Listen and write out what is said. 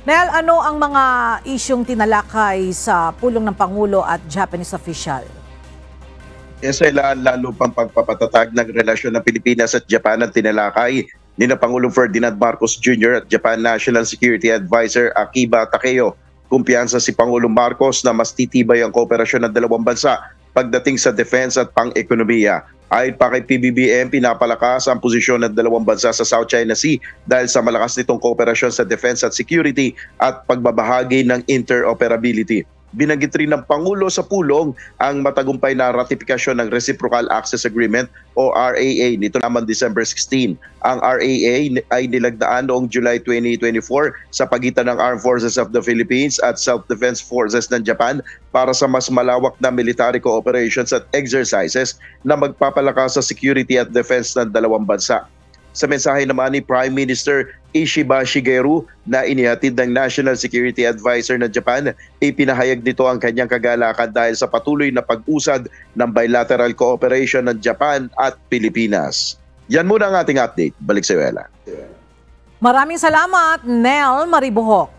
Nel, ano ang mga isyong tinalakay sa pulong ng Pangulo at Japanese official? Lalo pang pagpapatatag ng relasyon ng Pilipinas at Japan ang tinalakay ni na Pangulong Ferdinand Marcos Jr. at Japan National Security Advisor Akiba Takeo. Kumpiyansa si Pangulong Marcos na mas titibay ang kooperasyon ng dalawang bansa pagdating sa defense at pang-ekonomiya. Ayon pa kay PBBM, pinapalakas ang posisyon ng dalawang bansa sa South China Sea dahil sa malakas nitong kooperasyon sa defense at security at pagbabahagi ng interoperability. Binanggit rin ng Pangulo sa pulong ang matagumpay na ratifikasyon ng Reciprocal Access Agreement o RAA nito naman December 16. Ang RAA ay nilagdaan noong July 2024 sa pagitan ng Armed Forces of the Philippines at Self-Defense Forces ng Japan para sa mas malawak na military cooperations at exercises na magpapalakas sa security at defense ng dalawang bansa. Sa mensahe naman ni Prime Minister Ishiba Shigeru na inihatid ng National Security Advisor ng Japan, ipinahayag nito ang kanyang kagalakan dahil sa patuloy na pag-usad ng bilateral cooperation ng Japan at Pilipinas. Yan muna ang ating update. Balik sa iyo, Ella. Maraming salamat, Nel Maribohok.